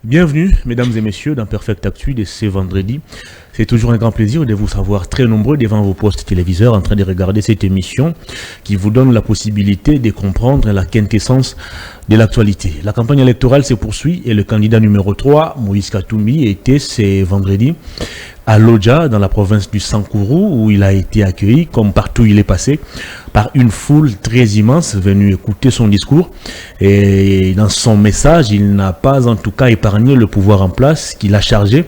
Bienvenue, mesdames et messieurs, dans Perfect Actu de ce vendredi. C'est toujours un grand plaisir de vous savoir très nombreux devant vos postes téléviseurs en train de regarder cette émission qui vous donne la possibilité de comprendre la quintessence de l'actualité. La campagne électorale se poursuit et le candidat numéro 3, Moïse Katumbi, était ce vendredi à Lodja, dans la province du Sankourou, où il a été accueilli, comme partout il est passé, par une foule très immense venue écouter son discours. Et dans son message, il n'a pas en tout cas épargné le pouvoir en place qu'il a chargé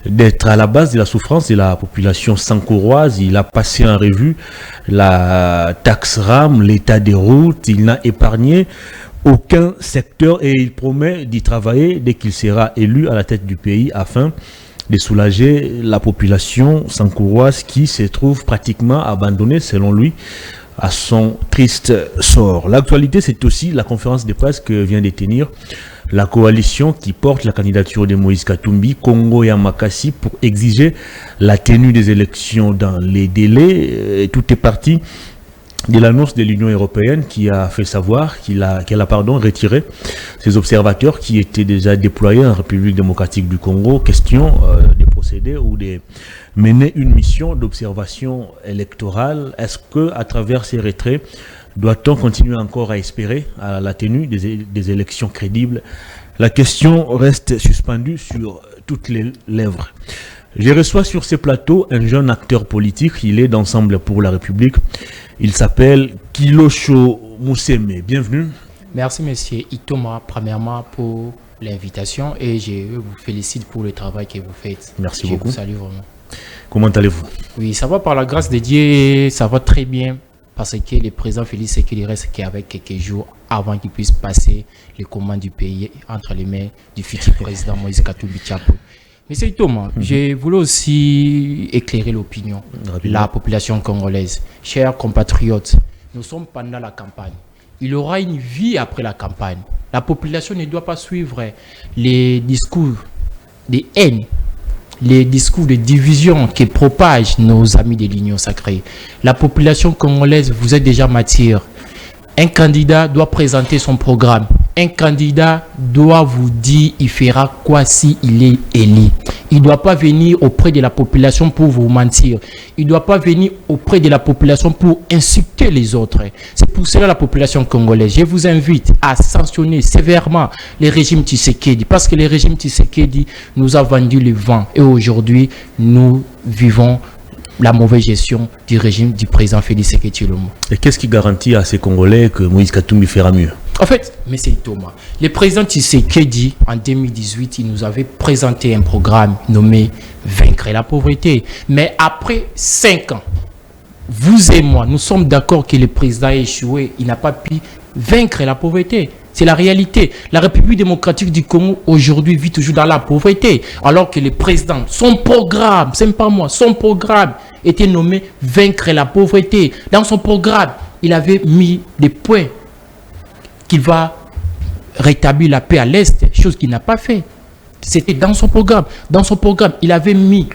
d'être à la base de la souffrance de la population sankouroise. Il a passé en revue la taxe RAM, l'état des routes, il n'a épargné aucun secteur et il promet d'y travailler dès qu'il sera élu à la tête du pays afin de soulager la population sankouroise qui se trouve pratiquement abandonnée, selon lui, à son triste sort. L'actualité, c'est aussi la conférence de presse que vient de tenir la coalition qui porte la candidature de Moïse Katumbi, Congo et Amakassi, pour exiger la tenue des élections dans les délais. Tout est parti de l'annonce de l'Union européenne qui a fait savoir qu'elle a retiré ses observateurs qui étaient déjà déployés en République démocratique du Congo. Question de procéder ou de mener une mission d'observation électorale. Est-ce que à travers ces retraits, doit-on continuer encore à espérer à la tenue des élections crédibles? La question reste suspendue sur toutes les lèvres. Je reçois sur ce plateau un jeune acteur politique. Il est d'Ensemble pour la République. Il s'appelle Kilosho Mousseme. Bienvenue. Merci, monsieur Itoma, premièrement, pour l'invitation et je vous félicite pour le travail que vous faites. Merci beaucoup. Je vous salue vraiment. Comment allez-vous? Oui, ça va par la grâce de Dieu, ça va très bien parce que le président Félix Tshisekedi reste qu'avec quelques jours avant qu'il puisse passer les commandes du pays entre les mains du futur président Moïse Katumbi Tchapo. Monsieur Thomas, je voulais aussi éclairer l'opinion de la population congolaise. Chers compatriotes, nous sommes pendant la campagne. Il y aura une vie après la campagne. La population ne doit pas suivre les discours de haine, les discours de division que propagent nos amis de l'Union sacrée. La population congolaise, vous êtes déjà matière. Un candidat doit présenter son programme. Un candidat doit vous dire il fera quoi si il est élu. Il ne doit pas venir auprès de la population pour vous mentir. Il ne doit pas venir auprès de la population pour insulter les autres. C'est pour cela la population congolaise. Je vous invite à sanctionner sévèrement le régime Tshisekedi parce que le régime Tshisekedi nous a vendu le vent et aujourd'hui nous vivons la mauvaise gestion du régime du président Félix Tshisekedi Tshilombo. Et qu'est-ce qui garantit à ces Congolais que Moïse Katumbi fera mieux? En fait, M. Thomas, le président Tshisekedi, en 2018, il nous avait présenté un programme nommé « Vaincre la pauvreté ». Mais après 5 ans, vous et moi, nous sommes d'accord que le président a échoué. Il n'a pas pu vaincre la pauvreté. C'est la réalité. La République démocratique du Congo, aujourd'hui, vit toujours dans la pauvreté. Alors que le président, son programme, c'est pas moi, son programme était nommé « Vaincre la pauvreté ». Dans son programme, il avait mis des points qu'il va rétablir la paix à l'Est, chose qu'il n'a pas fait. C'était dans son programme. Dans son programme, il avait mis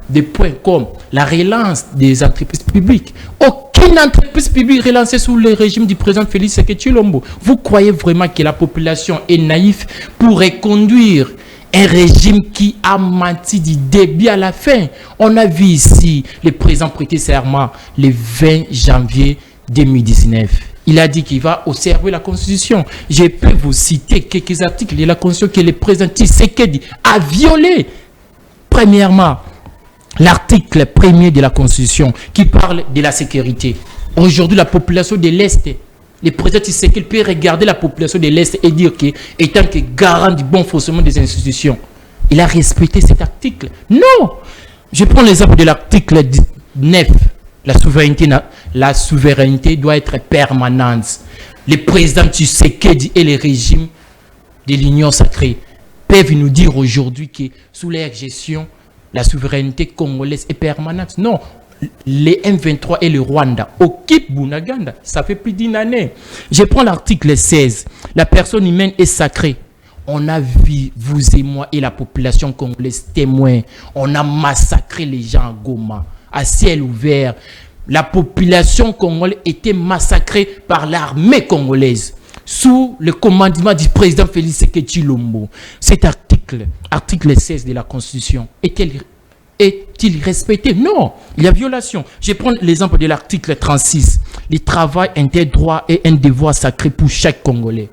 des points comme la relance des entreprises publiques. Aucune entreprise publique relancée sous le régime du président Félix Tshisekedi Tshilombo. Vous croyez vraiment que la population est naïve pour reconduire un régime qui a menti du début à la fin? On a vu ici le président prêter serment le 20 janvier 2019. Il a dit qu'il va observer la Constitution. Je peux vous citer quelques articles de la Constitution que le président Tshisekedi a violé. Premièrement, l'article 1er de la Constitution qui parle de la sécurité. Aujourd'hui, la population de l'Est, le président Tshisekedi peut regarder la population de l'Est et dire qu'étant que garant du bon fonctionnement des institutions, il a respecté cet article. Non! Je prends l'exemple de l'article 9. La souveraineté doit être permanente. Le président Tshisekedi et le régime de l'Union sacrée peuvent nous dire aujourd'hui que sous leur gestion, la souveraineté congolaise est permanente. Non, les M23 et le Rwanda occupent Bunaganda. Ça fait plus d'une année. Je prends l'article 16. La personne humaine est sacrée. On a vu, vous et moi et la population congolaise témoins, on a massacré les gens à Goma, à ciel ouvert. La population congolaise était massacrée par l'armée congolaise sous le commandement du président Félix Tshisekedi Tshilombo. Cet article article 16 de la Constitution est-il respecté? Non, il y a violation. Je prends l'exemple de l'article 36. Le travail est un droit et un devoir sacré pour chaque Congolais.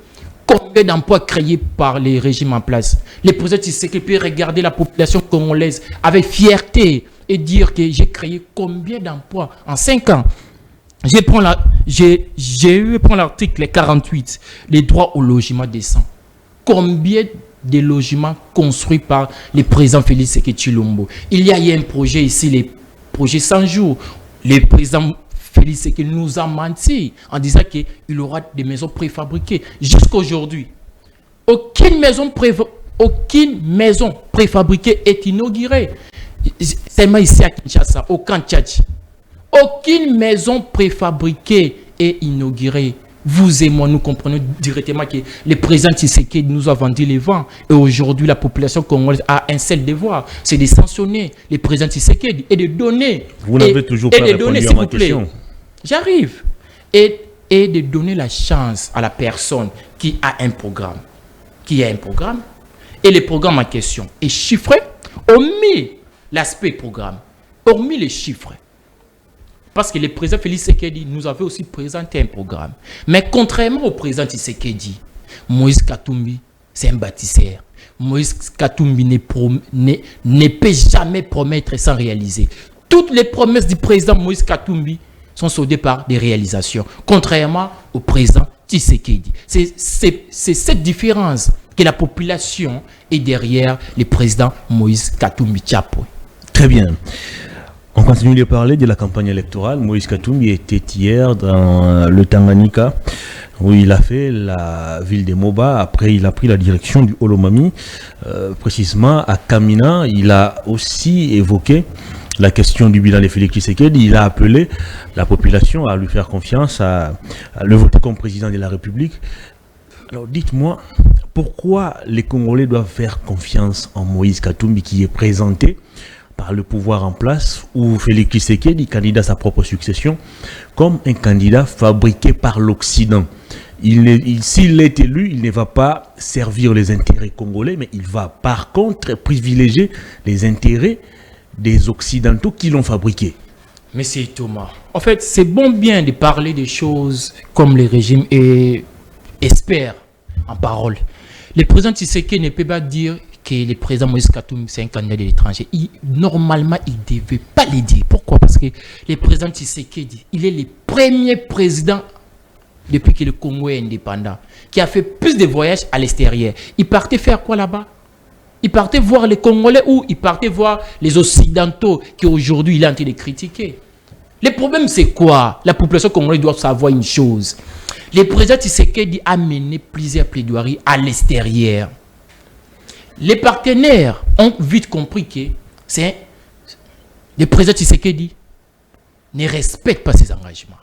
Combien d'emplois créés par les régimes en place? Le président Tshisekedi peut regarder la population congolaise avec fierté et dire que j'ai créé combien d'emplois en 5 ans. Je prends l'article 48, les droits au logement décent. Combien de logements construits par le président Félix Tshisekedi Tshilombo? Il y a eu un projet ici, les projets 100 jours. Le président Félix Tshisekedi nous a menti en disant qu'il aura des maisons préfabriquées. Jusqu'à aujourd'hui, aucune maison préfabriquée est inaugurée. Seulement ici à Kinshasa, au camp Tchadj. Aucune maison préfabriquée est inaugurée. Vous et moi, nous comprenons directement que le président Tshisekedi nous a vendu les vents. Et aujourd'hui, la population congolaise a un seul devoir, c'est de sanctionner le président Tshisekedi et de donner. Vous n'avez toujours pas répondu à ma question. J'arrive. Et de donner la chance à la personne qui a un programme. Et le programme en question est chiffré, hormis l'aspect programme, hormis les chiffres. Parce que le président Félix Tshisekedi nous avait aussi présenté un programme. Mais contrairement au président Tshisekedi, Moïse Katumbi, c'est un bâtisseur. Moïse Katumbi ne peut jamais promettre sans réaliser. Toutes les promesses du président Moïse Katumbi sont soldées par des réalisations. Contrairement au président Tshisekedi. C'est cette différence que la population est derrière le président Moïse Katumbi Tshapwe. Très bien. On continue de parler de la campagne électorale. Moïse Katumbi était hier dans le Tanganyika, où il a fait la ville de Moba. Après, il a pris la direction du Olomami, précisément à Kamina. Il a aussi évoqué la question du bilan de Félix Tshisekedi. Il a appelé la population à lui faire confiance, à le voter comme président de la République. Alors dites-moi, pourquoi les Congolais doivent faire confiance en Moïse Katumbi qui est présenté par le pouvoir en place, ou Félix Tshisekedi, candidat à sa propre succession, comme un candidat fabriqué par l'Occident? S'il est élu, il ne va pas servir les intérêts congolais, mais il va par contre privilégier les intérêts des Occidentaux qui l'ont fabriqué. Monsieur Thomas, en fait, c'est bon bien de parler des choses comme le régime espère en parole. Le président Tshisekedi ne peut pas dire que le président Moïse Katumbi c'est un candidat de l'étranger. Normalement, il ne devait pas le dire. Pourquoi? Parce que le président Tshisekedi, il est le premier président depuis que le Congo est indépendant qui a fait plus de voyages à l'extérieur. Il partait faire quoi là-bas? Il partait voir les Congolais ou il partait voir les Occidentaux qui aujourd'hui il est en train de critiquer. Le problème c'est quoi? La population congolaise doit savoir une chose. Le président Tshisekedi a mené plusieurs plaidoiries à l'extérieur. Les partenaires ont vite compris que le président Tshisekedi ne respecte pas ses engagements.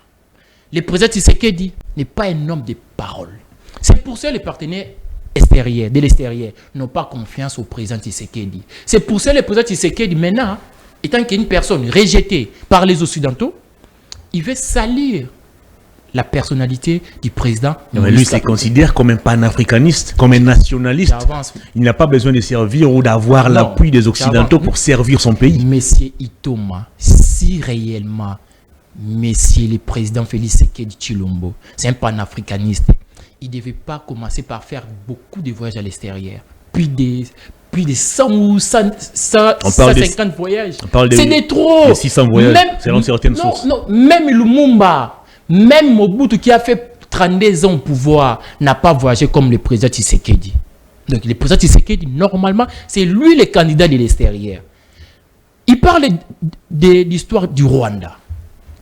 Le président Tshisekedi n'est pas un homme de parole. C'est pour ça que les partenaires extérieurs, de l'extérieur, n'ont pas confiance au président Tshisekedi. C'est pour ça que le président Tshisekedi, maintenant, étant qu'une personne rejetée par les Occidentaux, il veut salir la personnalité du président. Mais lui, il considère comme un panafricaniste, comme un nationaliste. Il n'a pas besoin de servir ou d'avoir l'appui des Occidentaux pour servir son pays. Monsieur Itoma, si réellement, monsieur le président Félix Tshisekedi Tshilombo, c'est un panafricaniste, il ne devait pas commencer par faire beaucoup de voyages à l'extérieur. Plus de 100 ou 150 voyages. C'est des trop. De 600 voyages, selon certaines sources. Non, même Lumumba, même Mobutu qui a fait 32 ans au pouvoir, n'a pas voyagé comme le président Tshisekedi. Donc le président Tshisekedi, normalement, c'est lui le candidat de l'extérieur. Il parle de l'histoire du Rwanda.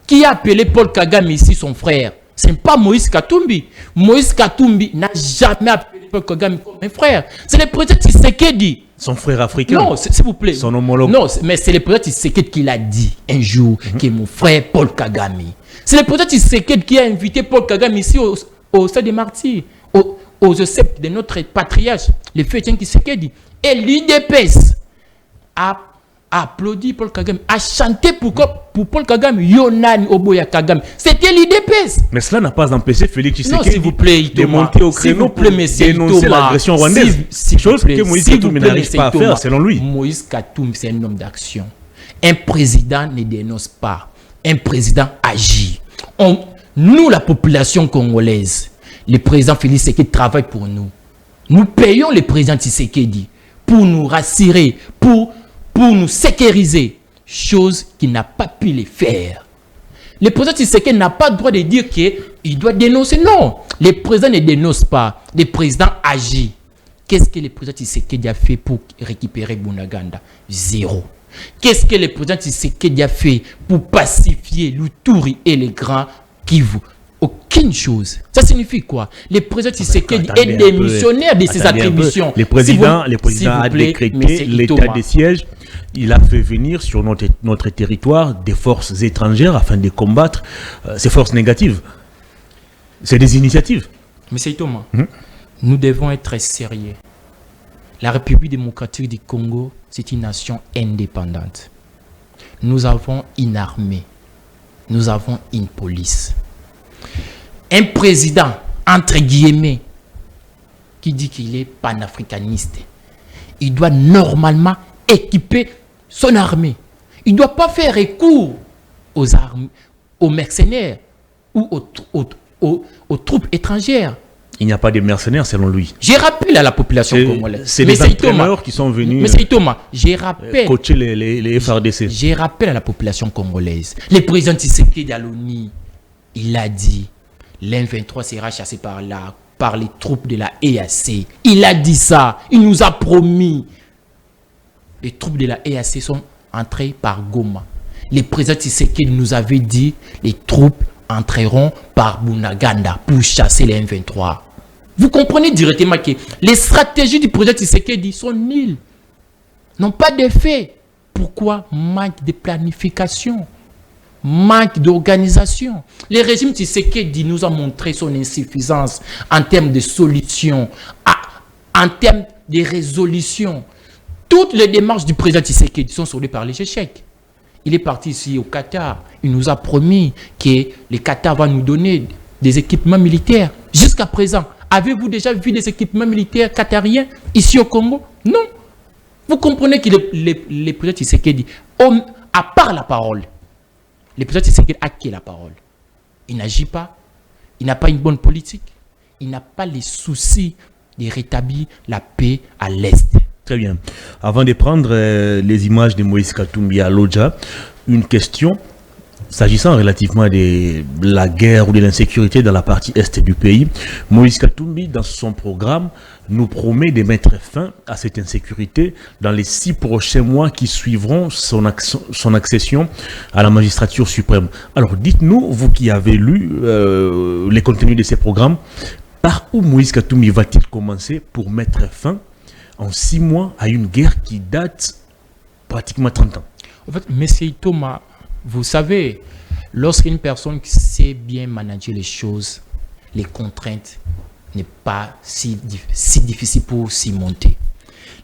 Qui a appelé Paul Kagame ici son frère? Ce n'est pas Moïse Katumbi. Moïse Katumbi n'a jamais appelé Paul Kagame comme un frère. C'est le président Tshisekedi. Son frère africain? Non, s'il vous plaît. Son homologue? Non, mais c'est le président Tshisekedi qui l'a dit un jour, qui est mon frère Paul Kagame. C'est le président Tshisekedi qui a invité Paul Kagame ici au Stade des Martyrs, aux Joseph de notre patriarche, le feu Tshisekedi. Et l'UDPS a a applaudi Paul Kagame, a chanté pour Paul Kagame, Yonan Oboya Kagame. C'était l'IDPS. Mais cela n'a pas empêché Félix Tshisekedi s'il vous plaît, de monter au créneau pour dénoncer l'agression rwandaise. Chose que Moïse Katumbi n'arrive pas à faire, selon lui. Moïse Katumbi, c'est un homme d'action. Un président ne dénonce pas. Un président agit. Nous, la population congolaise, le président Félix Tshisekedi travaille pour nous. Nous payons le président Tshisekedi pour nous rassurer, pour nous sécuriser, chose qu'il n'a pas pu le faire. Le président Tshisekedi n'a pas le droit de dire qu'il doit dénoncer. Non, le président ne dénonce pas. Le président agit. Qu'est-ce que le président Tshisekedi a fait pour récupérer Bunaganda? Zéro. Qu'est-ce que le président Tshisekedi a fait pour pacifier l'Uturi et les grands Kivu? Aucune chose. Ça signifie quoi? Le président Tshisekedi est démissionnaire de ses attributions. Le président a décrété l'état de siège. Il a fait venir sur notre territoire des forces étrangères afin de combattre ces forces négatives. C'est des initiatives. Monsieur Thomas, nous devons être sérieux. La République démocratique du Congo, c'est une nation indépendante. Nous avons une armée. Nous avons une police. Un président, entre guillemets, qui dit qu'il est panafricaniste, il doit normalement équiper son armée. Il ne doit pas faire recours aux mercenaires ou aux troupes étrangères. Il n'y a pas de mercenaires selon lui. Je rappelle à la population congolaise. C'est les entraîneurs qui sont venus coacher les FRDC. Je rappelle à la population congolaise. Le président Tshisekedi à l'ONU, il a dit l'M23 sera chassé par les troupes de la EAC. Il a dit ça. Il nous a promis. Les troupes de la EAC sont entrées par Goma. Le président Tshisekedi nous avait dit les troupes entreront par Bunaganda pour chasser les M23. Vous comprenez directement que les stratégies du président Tshisekedi sont nulles. N'ont pas d'effet. Pourquoi? Manque de planification. Manque d'organisation. Le régime Tshisekedi nous a montré son insuffisance en termes de solutions, en termes de résolution. Toutes les démarches du président Tshisekedi sont soldées par les échecs. Il est parti ici au Qatar. Il nous a promis que le Qatar va nous donner des équipements militaires. Jusqu'à présent, avez-vous déjà vu des équipements militaires qatariens ici au Congo? Non. Vous comprenez que le président Tshisekedi, à part la parole, le président Tshisekedi a qui la parole? Il n'agit pas. Il n'a pas une bonne politique. Il n'a pas les soucis de rétablir la paix à l'Est. Très bien. Avant de prendre les images de Moïse Katumbi à Lodja, une question s'agissant relativement de la guerre ou de l'insécurité dans la partie est du pays. Moïse Katumbi, dans son programme, nous promet de mettre fin à cette insécurité dans les 6 prochains mois qui suivront son accession à la magistrature suprême. Alors dites-nous, vous qui avez lu les contenus de ces programmes, par où Moïse Katumbi va-t-il commencer pour mettre fin en 6 mois à une guerre qui date pratiquement 30 ans? En fait, monsieur Thomas, vous savez, lorsqu'une personne sait bien manager les choses, les contraintes n'est pas si difficile pour s'y monter.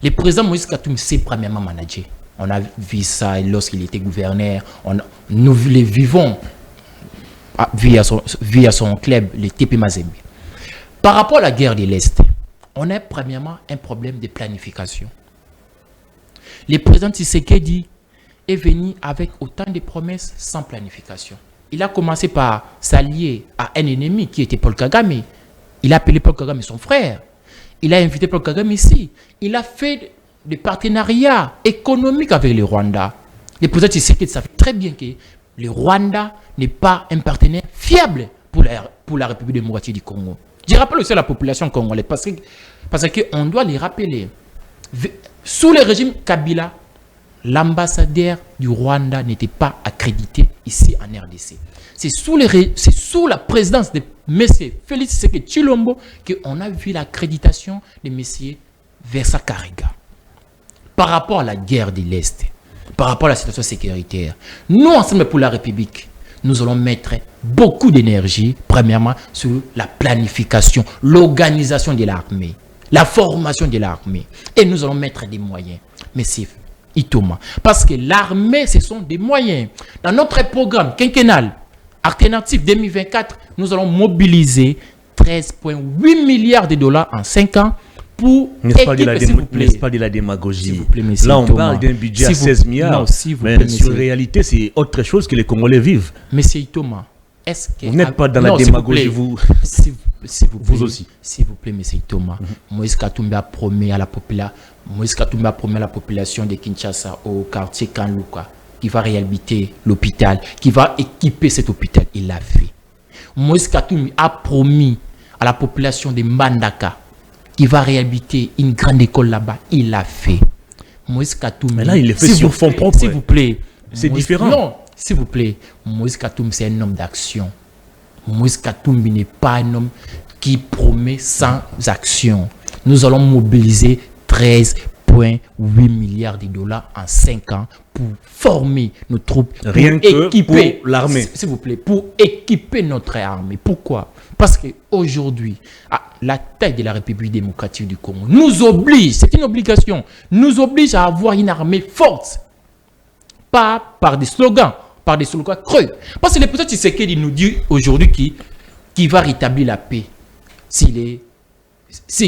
Le président Moïse Katumbi sait premièrement manager. On a vu ça lorsqu'il était gouverneur. Nous les vivons via son club, le TP Mazembe. Par rapport à la guerre de l'Est, on a premièrement un problème de planification. Le président Tshisekedi est venu avec autant de promesses sans planification. Il a commencé par s'allier à un ennemi qui était Paul Kagame. Il a appelé Paul Kagame son frère. Il a invité Paul Kagame ici. Il a fait des partenariats économiques avec le Rwanda. Le président Tshisekedi savait très bien que le Rwanda n'est pas un partenaire fiable pour la République démocratique du Congo. Je rappelle aussi à la population congolaise, parce qu'on doit les rappeler. Sous le régime Kabila, l'ambassadeur du Rwanda n'était pas accrédité ici en RDC. C'est sous la présidence de M. Félix Tshisekedi Tshilombo qu'on a vu l'accréditation de M. Versa Karega. Par rapport à la guerre de l'Est, par rapport à la situation sécuritaire, nous, Ensemble pour la République, nous allons mettre beaucoup d'énergie, premièrement, sur la planification, l'organisation de l'armée, la formation de l'armée. Et nous allons mettre des moyens. Mais Itoma. Parce que l'armée, ce sont des moyens. Dans notre programme quinquennal, alternatif 2024, nous allons mobiliser 13,8 milliards de dollars en 5 ans pour n'est-ce pas de la démagogie? Plaît, là, on parle d'un budget à 16 milliards. Non, mais sur réalité, c'est autre chose que les Congolais vivent. Monsieur Itoma, est-ce que... Vous n'êtes pas dans la démagogie, vous. Vous aussi. S'il vous plaît, monsieur Itoma, Moïse Katumbi a promis à la population de Kinshasa, au quartier Kanluka, qui va réhabiliter l'hôpital, qui va équiper cet hôpital. Il l'a fait. Moïse Katumbi a promis à la population de Mbandaka qui va réhabiliter une grande école là-bas. Il l'a fait. Moïse Katumbi... Mais là, il le fait sur fonds propres. S'il vous plaît. C'est différent. Non, s'il vous plaît. Moïse Katumbi, c'est un homme d'action. Moïse Katumbi n'est pas un homme qui promet sans action. Nous allons mobiliser 13,8 milliards de dollars en 5 ans pour former nos troupes. Rien que équiper, pour l'armée. S'il vous plaît, pour équiper notre armée. Pourquoi? Parce qu'aujourd'hui, la taille de la République démocratique du Congo nous oblige, c'est une obligation, nous oblige à avoir une armée forte. Pas par des slogans creux. Parce que le président Tshisekedi nous dit aujourd'hui qu'il va rétablir la paix. S'il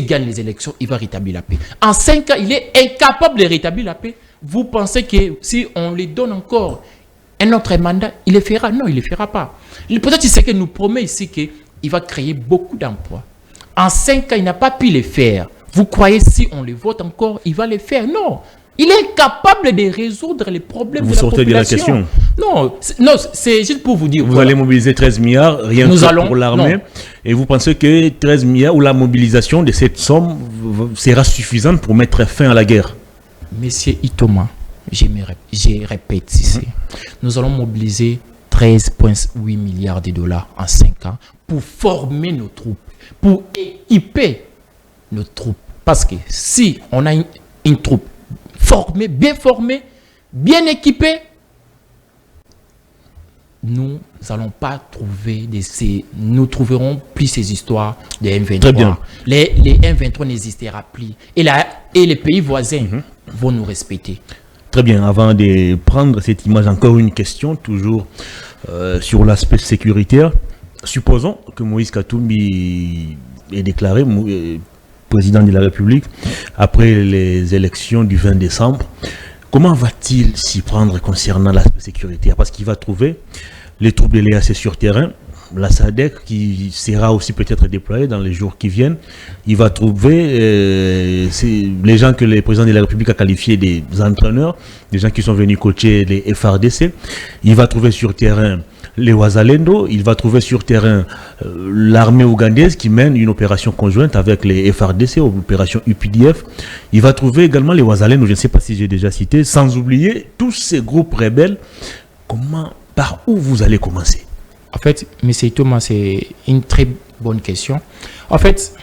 gagne les élections, il va rétablir la paix. En 5 ans, il est incapable de rétablir la paix. Vous pensez que si on lui donne encore un autre mandat, il le fera? Non, il ne le fera pas. Le président Tshisekedi nous promet ici qu'il va créer beaucoup d'emplois. En 5 ans, il n'a pas pu le faire. Vous croyez si on le vote encore, il va le faire? Non. Il est incapable de résoudre les problèmes de la population. Vous sortez de la question. Non, c'est juste pour vous dire. Vous allez mobiliser 13 milliards, rien que pour l'armée. Et vous pensez que 13 milliards ou la mobilisation de cette somme sera suffisante pour mettre fin à la guerre? Monsieur Itoma, je répète ici. Nous allons mobiliser 13,8 milliards de dollars en 5 ans pour former nos troupes, pour équiper nos troupes. Parce que si on a une troupe formée, bien équipée, nous n'allons pas trouver nous trouverons plus ces histoires de M23. Très bien. Les M23 n'existera plus. Et les pays voisins vont nous respecter. Très bien. Avant de prendre cette image, encore une question, toujours sur l'aspect sécuritaire. Supposons que Moïse Katumbi est déclaré président de la République après les élections du 20 décembre. Comment va-t-il s'y prendre concernant l'aspect sécuritaire? Parce qu'il va trouver les troupes de l'EAC sur terrain, la SADC qui sera aussi peut-être déployée dans les jours qui viennent. Il va trouver les gens que le président de la République a qualifiés des entraîneurs, des gens qui sont venus coacher les FRDC. Il va trouver sur terrain les Wazalendo, il va trouver sur terrain l'armée ougandaise qui mène une opération conjointe avec les FRDC, opération UPDF. Il va trouver également les Wazalendo, je ne sais pas si j'ai déjà cité, sans oublier tous ces groupes rebelles. Par où vous allez commencer? En fait, M. Thomas, c'est une très bonne question. En fait,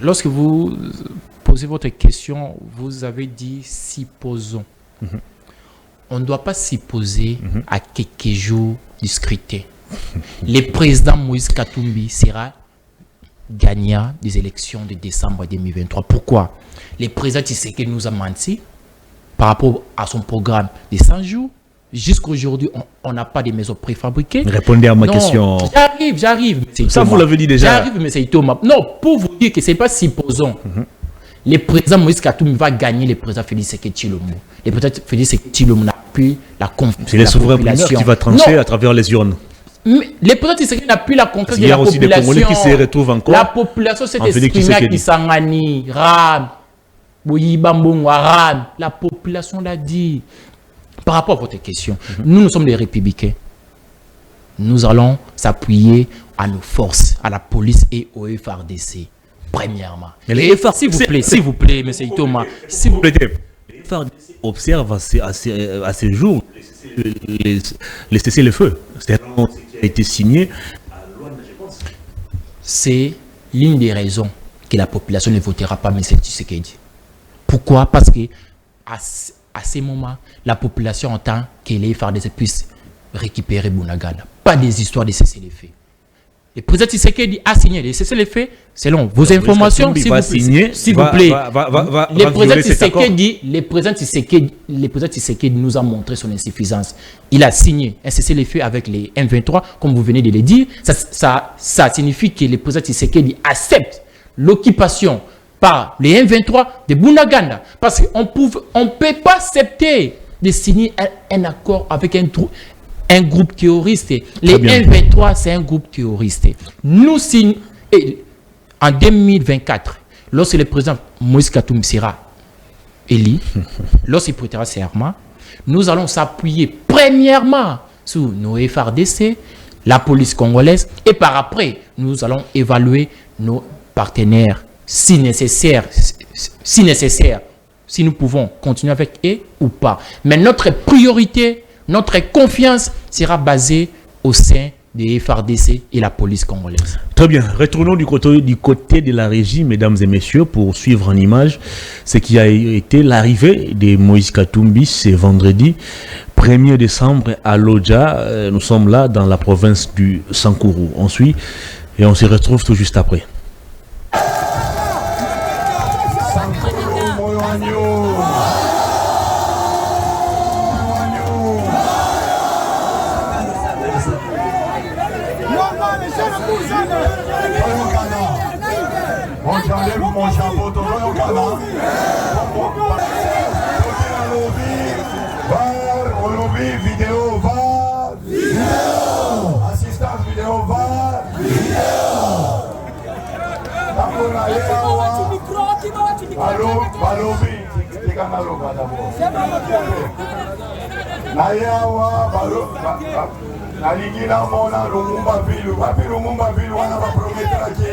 lorsque vous posez votre question, vous avez dit « supposons ». On ne doit pas s'y poser à quelques jours du scrutin. Le président Moïse Katumbi sera gagnant des élections de décembre 2023. Pourquoi? Le président Tshisekedi nous a menti par rapport à son programme de 100 jours. Jusqu'aujourd'hui, on n'a pas de maisons préfabriquées. Répondez à ma question. J'arrive. Ça, vous l'avez dit déjà. J'arrive, M. Thomas. Non, pour vous dire que ce n'est pas supposons. Le président Moïse Katumbi va gagner le président Félix Tshisekedi Tshilombo. Le président Félix Tshisekedi Tshilombo n'a plus la confiance. C'est les souverains primaires qui va trancher à travers les urnes. Le président Tshisekedi n'a plus la confiance de la population. Il y a aussi des Congolais qui se retrouvent encore. La population s'est exprimée à Kisangani, Ram, Bouyibambongo, Ram. La population l'a dit. Par rapport à votre question, nous sommes des républicains. Nous allons s'appuyer à nos forces, à la police et au FRDC. Premièrement. S'il vous plaît, M. Thomas. S'il vous plaît. Les FRDC observent à ces jours les cessez-le-feu. C'est un qui a été signé à Luanda, je pense. C'est l'une des raisons que la population ne votera pas M. Tshisekedi. Pourquoi? Parce que à ces moments, la population entend que les FARDC puissent récupérer Bunagana. Pas des histoires de cessez-le-feu. Le président Tshisekedi a signé les cessez-le-feu selon vos informations, s'il vous plaît. Le président Tshisekedi nous a montré son insuffisance. Il a signé un cessez-le-feu avec les M23, comme vous venez de le dire. Ça signifie que le président Tshisekedi accepte l'occupation par les M23 de Bunagana. Parce qu'on ne peut pas accepter de signer un accord avec un groupe terroriste. Les M23, c'est un groupe terroriste. Nous signons, en 2024, lorsque le président Moïse Katumbi sera élu, lorsqu'il prêtera serment, nous allons s'appuyer premièrement sur nos FARDC, la police congolaise, et par après, nous allons évaluer nos partenaires si nécessaire, si nous pouvons continuer avec eux ou pas. Mais notre priorité, notre confiance sera basée au sein des FARDC et la police congolaise. Très bien. Retournons du côté de la régie, mesdames et messieurs, pour suivre en image ce qui a été l'arrivée de Moïse Katumbi ce vendredi 1er décembre à Lodja. Nous sommes là dans la province du Sankourou. On suit et on se retrouve tout juste après. Mon chapeau, tout le canard. Vidéo, va. Assistance vidéo, va. Allô, Nalingira mona Lumumba Ville, wapi Lumumba Ville wana baprometera ki.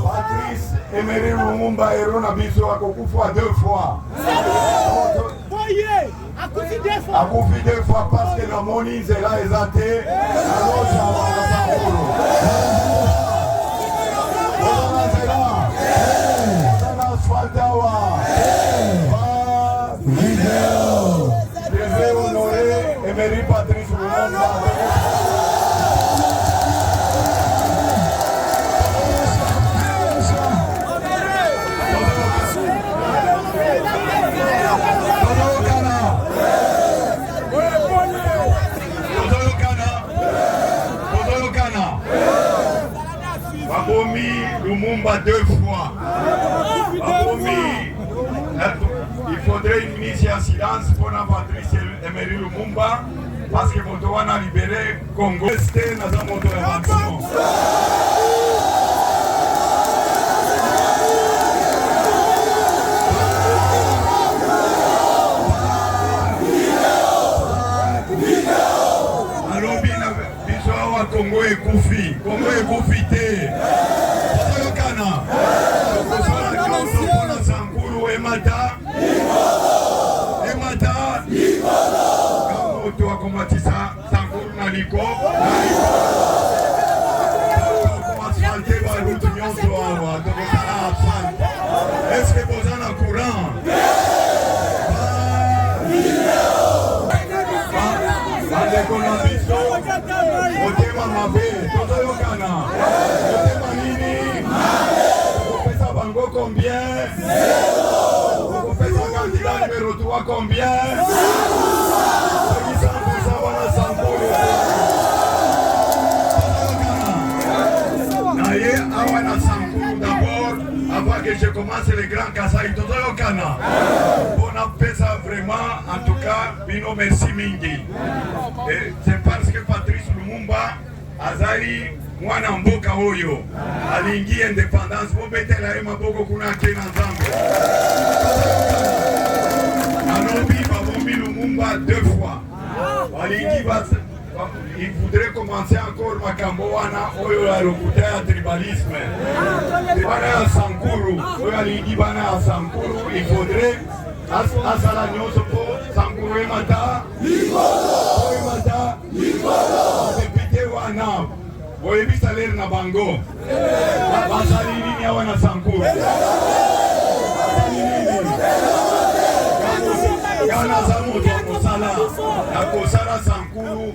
Patrice Emery Lumumba Erona biso akokufa 2 fois. Akufi 2 fois parce que la moni zela ezate. Emery Patrice Lumumba. Babomi Lumumba 2 fois. Babomi, il faudrait une mise en silence pour la Patrice Emery Lumumba parce que Motowana a libéré Congo. C'était dans un moto d'invention. Congo et Koufi te. Kana. Kosola Nyonso Pona Sankuru Emata. Kamoto akomatisa Sankuru na liko. Asfalté ba route Nyonso awa. Tokotala asfalt. Est-ce que vous en avez courant? Motema mabe, toto yokana. Motema nini? Kopesa bango combien? Kopesa candidat numéro 3 combien? 100% wana Sankuru. Naye awana Sankuru d'abord, avant que je commence le grand Kasai, toto yokana. Bon apesa vraiment, en tout cas, bino merci mingi. C'est parce que Patrice Lumumba azali mwana mboka oyo alingi indépendance bobetela ye maboko kuna ke na Nzambe. Alobi babombi Lumumba 2 fois. Alingi il voudrait commencer encore makambo wana oyo la lokuta ya tribalisme. Bana ya Sankuru, oyo alingi bana ya Sankuru, il faudrait asala nyonso po Sankuru emata député wana boyebi salaire na bango basali nini awa na Sankuru kana za moto na kosala sankulu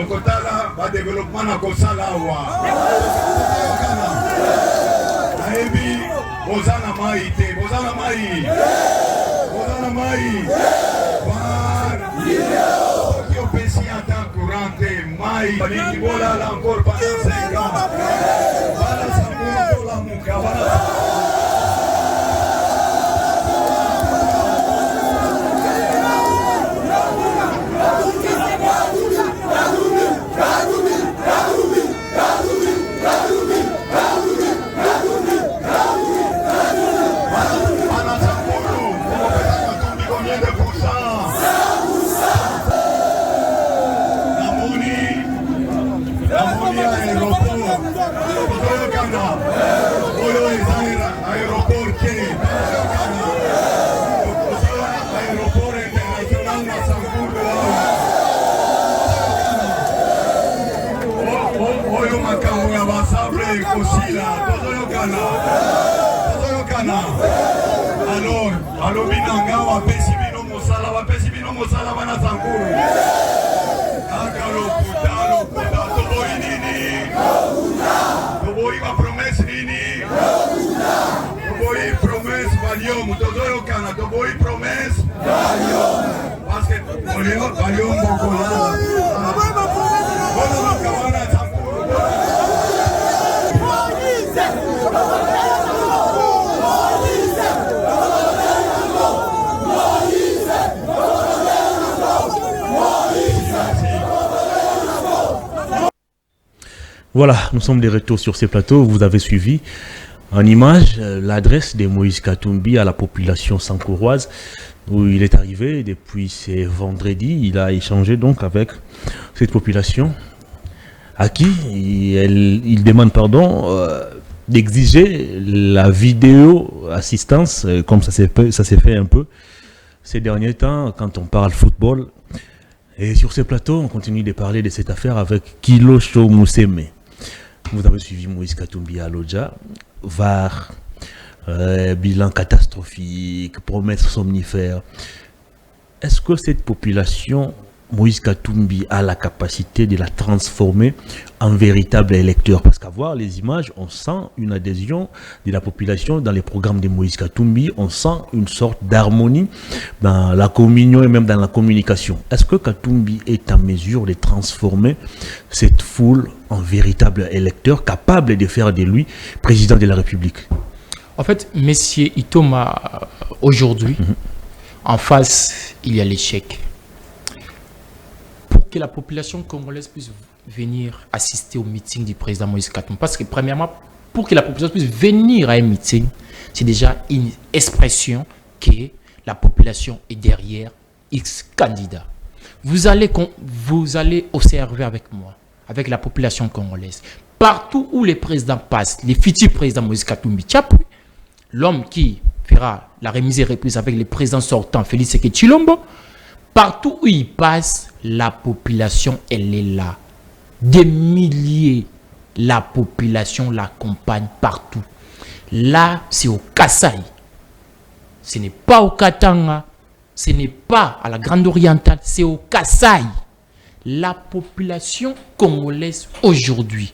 okotala ba développement na kosala wa nayebi bozana mai te bozana mai qui opesi en temps courant mai balingi bolala encore pendant 5 ans bala sankulu tola muka bala alors binanga wapesi bino mosala bana sankulu akalo puta toboi nini toboi ba promesse nini toboi promesse valium tozoyokana toboi promesse valium parce que valium bokola bona makabana sankulu Voilà, nous sommes de retour sur ces plateaux. Vous avez suivi en image l'adresse de Moïse Katumbi à la population sankouroise où il est arrivé depuis ce vendredi. Il a échangé donc avec cette population à qui il demande d'exiger la vidéo assistance comme ça s'est fait un peu ces derniers temps quand on parle football. Et sur ces plateaux, on continue de parler de cette affaire avec Kilo Show Mousseme. Vous avez suivi Moïse Katumbi à Lodja, VAR, bilan catastrophique, promesses somnifères. Est-ce que cette population, Moïse Katumbi, a la capacité de la transformer en véritable électeur? Parce qu'à voir les images, on sent une adhésion de la population dans les programmes de Moïse Katumbi, on sent une sorte d'harmonie dans la communion et même dans la communication. Est-ce que Katumbi est en mesure de transformer cette foule en véritable électeur capable de faire de lui président de la République? En fait, Messieurs Itoma, aujourd'hui, en face, il y a l'échec. Pour que la population congolaise puisse venir assister au meeting du président Moïse Katumbi, parce que premièrement, pour que la population puisse venir à un meeting, c'est déjà une expression que la population est derrière X candidat. Vous allez observer avec moi, avec la population congolaise, partout où les présidents passent, les futurs présidents Moïse Katumbi Tchapou, l'homme qui fera la remise et reprise avec le président sortant Félix Tshisekedi Tshilombo, partout où il passe, la population, elle est là. Des milliers, la population l'accompagne partout. Là, c'est au Kasaï. Ce n'est pas au Katanga, ce n'est pas à la Grande Orientale, c'est au Kasaï. La population congolaise aujourd'hui,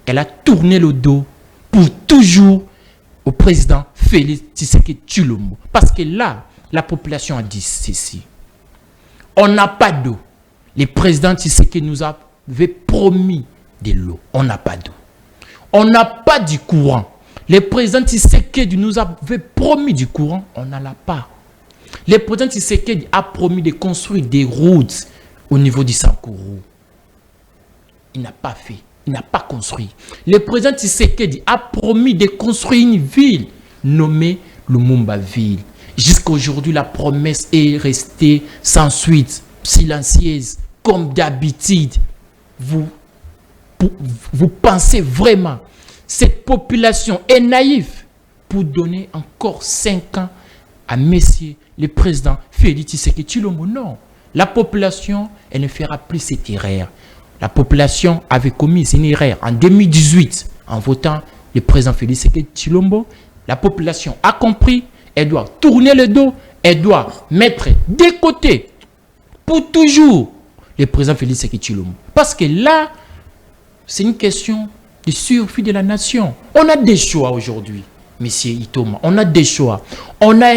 elle a tourné le dos pour toujours au président Félix Tshisekedi Tshilombo. Parce que là, la population a dit ceci. On n'a pas d'eau. Le président Tshisekedi nous avait promis de l'eau. On n'a pas d'eau. On n'a pas du courant. Le président Tshisekedi nous avait promis du courant. On n'en a pas. Le président Tshisekedi a promis de construire des routes au niveau du Sankourou. Il n'a pas fait. Il n'a pas construit. Le président Tshisekedi a promis de construire une ville nommée Lumumba-Ville. Jusqu'à aujourd'hui, la promesse est restée sans suite, silencieuse, comme d'habitude. Vous pensez vraiment cette population est naïve pour donner encore 5 ans à Messieurs le président Félix Tshisekedi Tshilombo? Non. La population, elle ne fera plus cette erreur. La population avait commis une erreur en 2018 en votant le président Félix Tshisekedi Tshilombo. La population a compris, elle doit tourner le dos, elle doit mettre de côté pour toujours le président Félix Tshisekedi Tshilombo. Parce que là, c'est une question de survie de la nation. On a des choix aujourd'hui, Monsieur Itoma. On a des choix. On a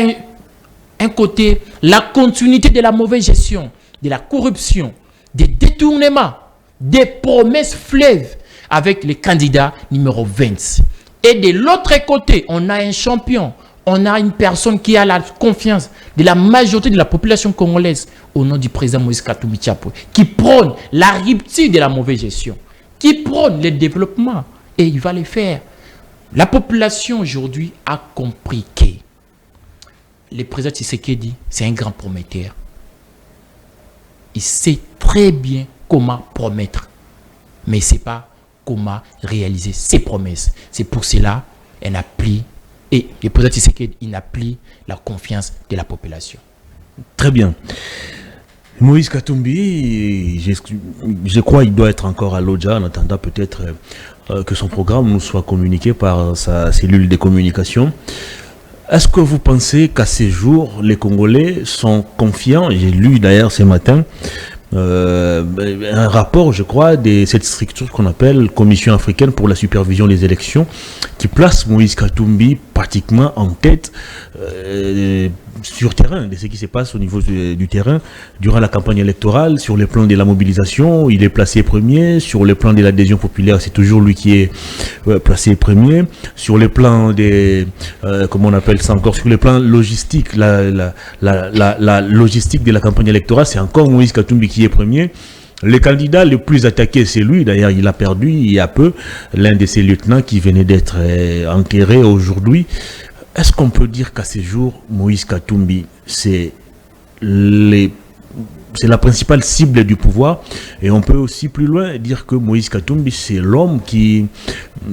un côté, la continuité de la mauvaise gestion, de la corruption, des détournements, des promesses fleuves avec le candidat numéro 20. Et de l'autre côté, on a un champion. On a une personne qui a la confiance de la majorité de la population congolaise au nom du président Moïse Katumbi Tshapwe, qui prône la rupture de la mauvaise gestion, qui prône le développement. Et il va le faire. La population aujourd'hui a compris que le président Tshisekedi, c'est un grand prometteur. Il sait très bien comment promettre, mais il ne sait pas comment réaliser ses promesses. C'est pour cela qu'elle applique, et le président Tshisekedi, il applique la confiance de la population. Très bien. Moïse Katumbi, je crois qu'il doit être encore à l'Odja, en attendant peut-être que son programme nous soit communiqué par sa cellule de communication. Est-ce que vous pensez qu'à ces jours, les Congolais sont confiants? J'ai lu d'ailleurs ce matin un rapport, je crois, de cette structure qu'on appelle Commission africaine pour la supervision des élections, qui place Moïse Katumbi pratiquement en tête sur terrain de ce qui se passe au niveau du terrain durant la campagne électorale. Sur le plan de la mobilisation, il est placé premier. Sur le plan de l'adhésion populaire, c'est toujours lui qui est placé premier. Sur le plan des comment on appelle ça encore, sur le plan logistique, la logistique de la campagne électorale, c'est encore Moïse Katumbi qui est premier. Le candidat le plus attaqué, c'est lui. D'ailleurs, il a perdu il y a peu l'un de ses lieutenants qui venait d'être enterré aujourd'hui. Est-ce qu'on peut dire qu'à ces jours, Moïse Katumbi, c'est la principale cible du pouvoir? Et on peut aussi plus loin dire que Moïse Katumbi, c'est l'homme qui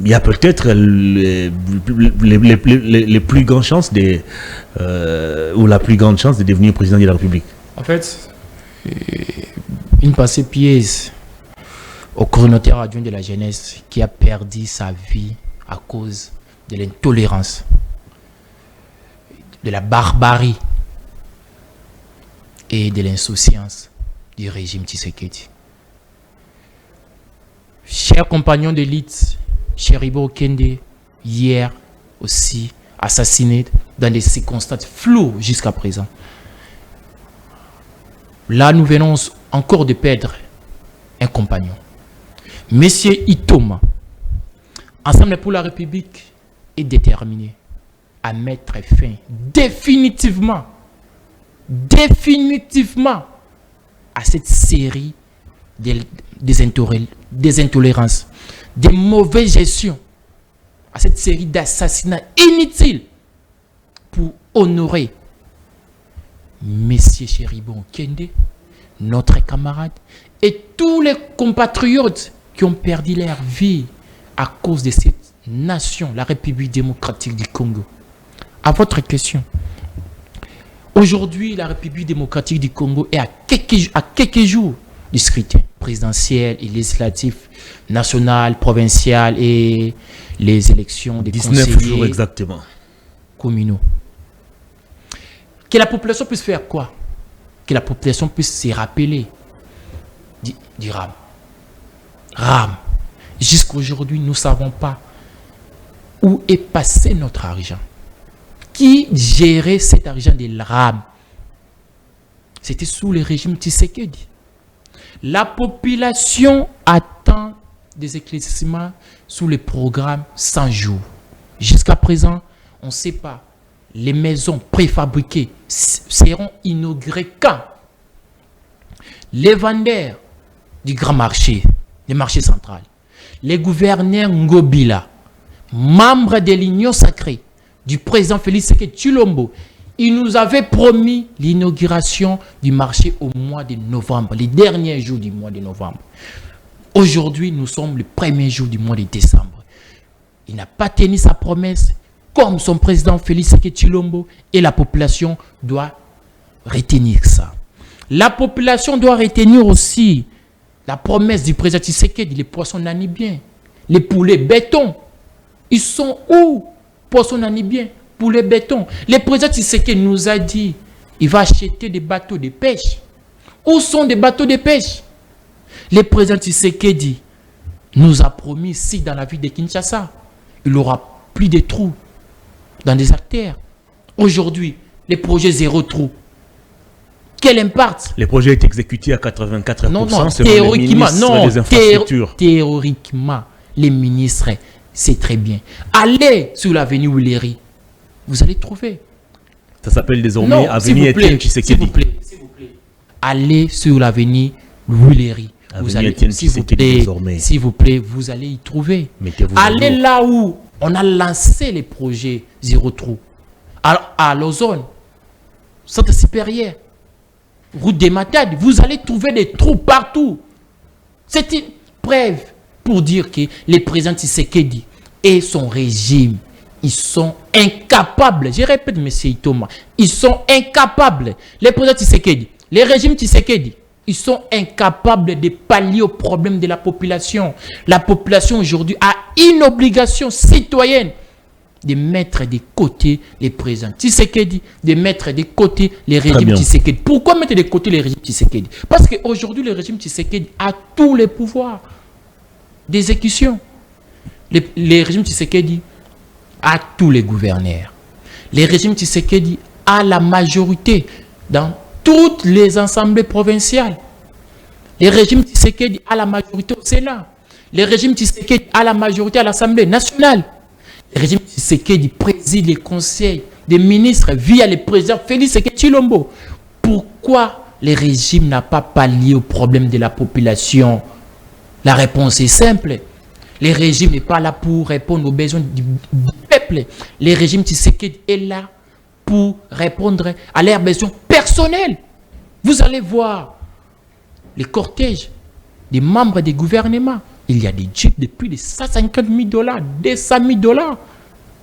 il y a peut-être les plus grandes chances ou la plus grande chance de devenir président de la République. En fait, une pensée pièce au coordonnateur adjoint de la jeunesse qui a perdu sa vie à cause de l'intolérance, de la barbarie et de l'insouciance du régime Tshisekedi. Chers compagnons d'élite, Cheribo Kende, hier aussi assassiné dans des circonstances floues jusqu'à présent. Là, nous venons encore de perdre un compagnon. Monsieur Itoma, Ensemble pour la République, est déterminé à mettre fin définitivement à cette série des intolérances, des mauvaises gestions, à cette série d'assassinats inutiles pour honorer Monsieur Chéribon Kende, notre camarade, et tous les compatriotes qui ont perdu leur vie à cause de cette nation, la République démocratique du Congo. À votre question, aujourd'hui, la République démocratique du Congo est à quelques jours du scrutin présidentiel et législatif, national, provincial et les élections des 19 conseillers jours exactement communaux. Que la population puisse faire quoi? Que la population puisse se rappeler du RAM. RAM. Jusqu'à aujourd'hui, nous ne savons pas où est passé notre argent. Qui gérait cet argent de RAM? C'était sous le régime Tshisekedi. La population attend des éclaircissements sous le programme 100 jours. Jusqu'à présent, on ne sait pas. Les maisons préfabriquées seront inaugurées quand? Les vendeurs du grand marché, le marché central, les gouverneurs Ngobila, membres de l'Union sacrée du président Félix Tshisekedi Tshilombo, il nous avait promis l'inauguration du marché au mois de novembre, les derniers jours du mois de novembre. Aujourd'hui, nous sommes le premier jour du mois de décembre. Il n'a pas tenu sa promesse comme son président Félix Tshisekedi Tshilombo, et la population doit retenir ça. La population doit retenir aussi la promesse du président Tshisekedi, les poissons namibiens, les poulets béton. Ils sont où? Poissons namibiens, poulets béton. Le président Tshisekedi nous a dit il va acheter des bateaux de pêche Où sont des bateaux de pêche? Le président Tshisekedi nous a promis ici dans la ville de Kinshasa, il n'y aura plus de trous dans des artères. Aujourd'hui, les projets zéro trou. Quel impact? Les projets est exécuté à 84%. Non, théoriquement, des infrastructures. Théoriquement, les ministres, c'est très bien. Allez sur l'avenue Willery, vous allez trouver. Ça s'appelle désormais avenue Étienne Tshisekedi. S'il vous plaît. Allez sur l'avenue Willery. Vous allez, s'il vous plaît, vous allez y trouver. Allez là où on a lancé les projets zéro trou. À l'ozone, centre supérieur, route des Matades, vous allez trouver des trous partout. C'est une preuve pour dire que le président Tshisekedi et son régime, ils sont incapables. Je répète, M. Thomas, ils sont incapables. Le président Tshisekedi, le régime Tshisekedi, ils sont incapables de pallier aux problèmes de la population. La population aujourd'hui a une obligation citoyenne de mettre de côté les présidents Tshisekedi, de mettre de côté les régimes Tshisekedi. Pourquoi mettre de côté les régimes Tshisekedi? Parce qu'aujourd'hui, le régime Tshisekedi a tous les pouvoirs d'exécution. Le régime Tshisekedi a tous les gouverneurs. Le régime Tshisekedi a la majorité dans toutes les assemblées provinciales. Le régime Tshisekedi a la majorité au Sénat. Le régime Tshisekedi a la majorité à l'Assemblée nationale. Le régime Tshisekedi préside les conseils des ministres via le président Félix Tshisekedi. Pourquoi le régime n'a pas pallié au problème de la population? La réponse est simple. Le régime n'est pas là pour répondre aux besoins du peuple. Le régime Tshisekedi est là pour répondre à leurs besoins personnels. Vous allez voir les cortèges des membres des gouvernements. Il y a des jeeps de plus de 150 000 $, 200 000 $,